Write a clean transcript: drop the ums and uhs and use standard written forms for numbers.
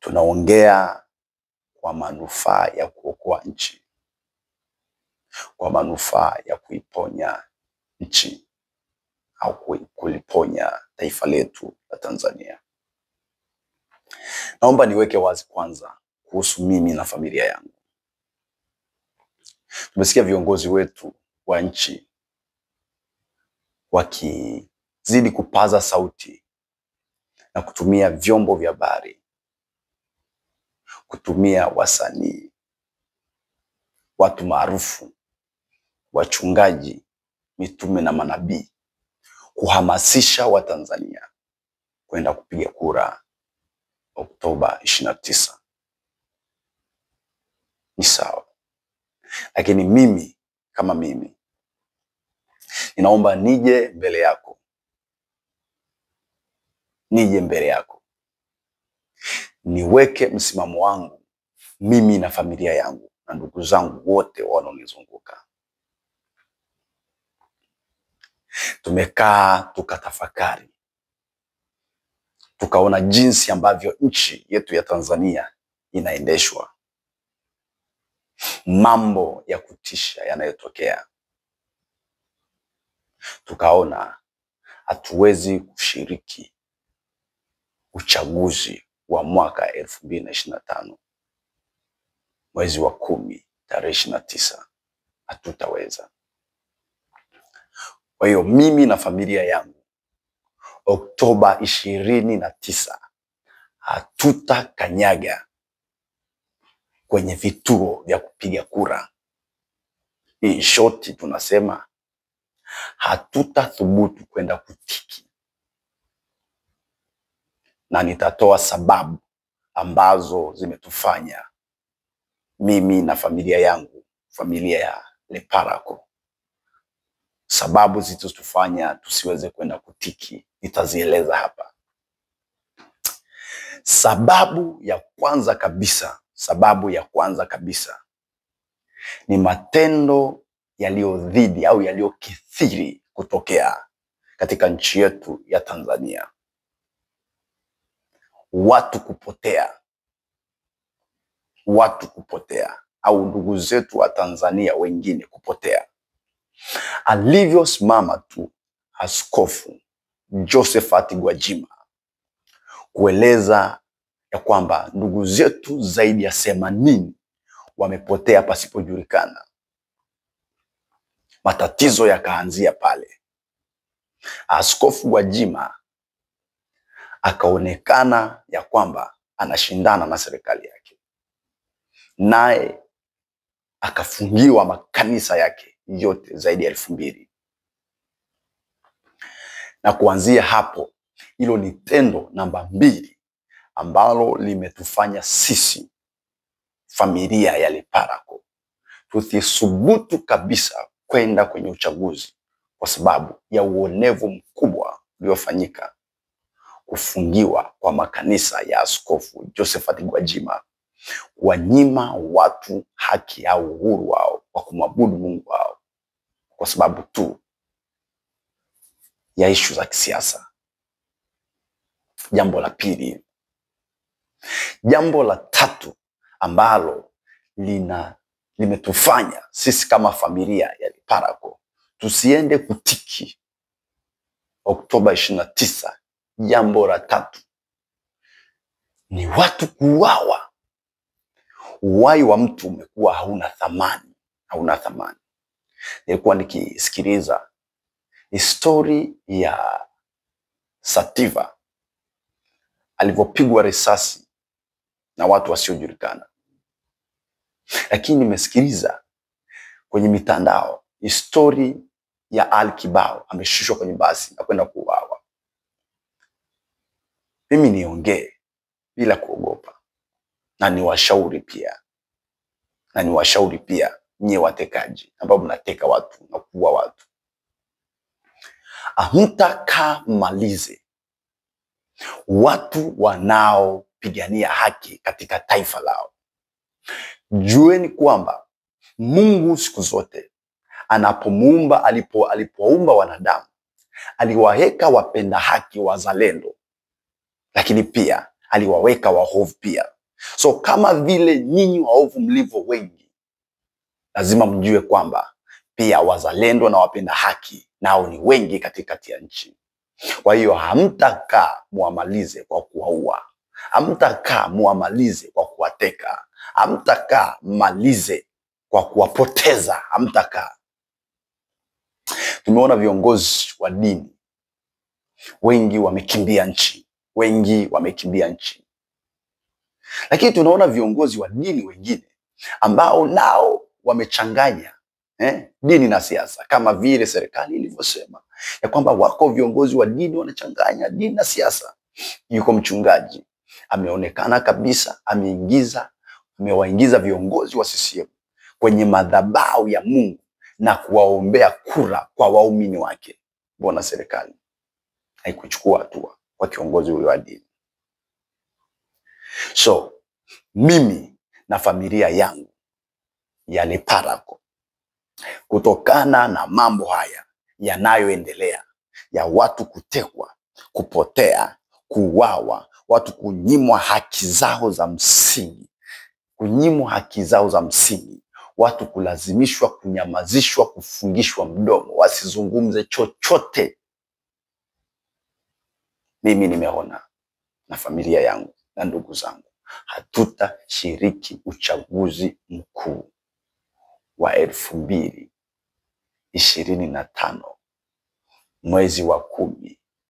Tunaongea kwa manufaa ya kuokoa nchi, kwa manufaa ya kuiponya nchi au kuliponya taifa letu la Tanzania. Naomba niweke wazi kwanza kuhusu mimi na familia yangu. Tumesikia viongozi wetu wa nchi wakizidi kupaza sauti na kutumia vyombo vya habari, kutumia wasanii, watu maarufu, wachungaji, mitume na manabii kuhamasisha Watanzania kwenda kupiga kura Oktoba 29. Ni sawa. Lakini mimi kama mimi ninaomba nije mbele yako. Niweke msimamo wangu mimi na familia yangu na ndugu zangu wote wanaonizunguka. Tumekaa tukatafakari, tukaona jinsi ambavyo nchi yetu ya Tanzania inaendeshwa, mambo ya kutisha yanayotokea. Tukaona hatuwezi kushiriki uchaguzi wa mwaka 2025 mwezi wa 10 tarehe 29. Hatutaweza. Kwa hiyo mimi na familia yangu Oktoba 29 hatutakanyaga kwenye vituo vya kupiga kura. In short tunasema hatutathubutu kwenda kutiki, na nitatoa sababu ambazo zimetufanya mimi na familia yangu, familia ya Leparako, sababu zilizotufanya tusiweze kwenda kutiki nitazieleza hapa. Sababu ya kwanza kabisa ni matendo yaliyodhidi au yaliyokithiri kutokea katika nchi yetu ya Tanzania. Watu kupotea au ndugu zetu wa Tanzania wengine kupotea. Alivyosimama tu Askofu Josephat Gwajima kueleza ya kwamba ndugu zetu zaidi ya 80 wamepotea pasipojulikana, matatizo yakaanzia pale. Askofu Gwajima akaonekana ya kwamba anashindana na serikali yake, naye akafungiwa makanisa yake yote zaidi ya 2000. Na kuanzia hapo, hilo ni tendo namba 2 ambalo limetufanya sisi familia ya Leparako tusithubutu kabisa kwenda kwenye uchaguzi kwa sababu ya uonevu mkubwa uliofanyika, kufungiwa kwa makanisa ya Askofu Josephat Gwajima, wanyima watu haki au uhuru wao wa kumwabudu Mungu wao kwa sababu tu ya ishu za kisiasa. Jambo la pili. Jambo la tatu ambalo limetufanya sisi kama familia ya Leparako tusiende kutiki Oktoba 29. Jambo la tatu ni watu kuuawa. Uhai wa mtu umekuwa hauna thamani. Nilikuwa nikisikiliza story ya Sativa alivyopigwa risasi na watu wasiojulikana. Lakini nimesikiliza kwenye mitandao story ya Ali Kibao ameshushwa kwenye basi na kwenda kuuawa. Mimi niongee bila kuogopa, na niwashauri pia nyie watekaji ambao mnateka watu na kuua watu, hamtakamalize watu wanaopigania haki katika taifa lao. Jueni kwamba Mungu siku zote alipoumba wanadamu aliwaweka wapenda haki wazalendo, lakini pia aliwaweka waovu pia. So kama vile nyinyi waovu mlivyo wengi, lazima mjue kwamba pia wazalendo na wapenda haki nao ni wengi katikati ya nchi. Kwa hiyo hamtakaa muamalize kwa kuwaua, hamtakaa muamalize kwa kuwateka, hamtakaa malize kwa kuwapoteza, hamtakaa. Tumeona viongozi wa dini wengi wamekimbia nchi, lakini tunaona viongozi wa dini wengine ambao nao wamechanganya dini na siasa, kama vile serikali ilivyosema ya kwamba wako viongozi wa dini wanachanganya dini na siasa. Yuko mchungaji ameonekana kabisa amewaingiza viongozi wa CCM kwenye madhabahu ya Mungu na kuwaombea kura kwa waumini wake. Mbona serikali haikuchukua hatua kwa kiongozi huyo wa dini? So mimi na familia yangu ya Leparaco, kutokana na mambo haya yanayoendelea ya watu kutekwa, kupotea, kuuawa, watu kunyimwa haki zao za msingi, watu kulazimishwa, kunyamazishwa, kufungishwa mdomo, wasizungumze chochote, mimi nimeona na familia yangu na ndugu zangu hatutashiriki uchaguzi mkuu wa 2025 mwezi wa 10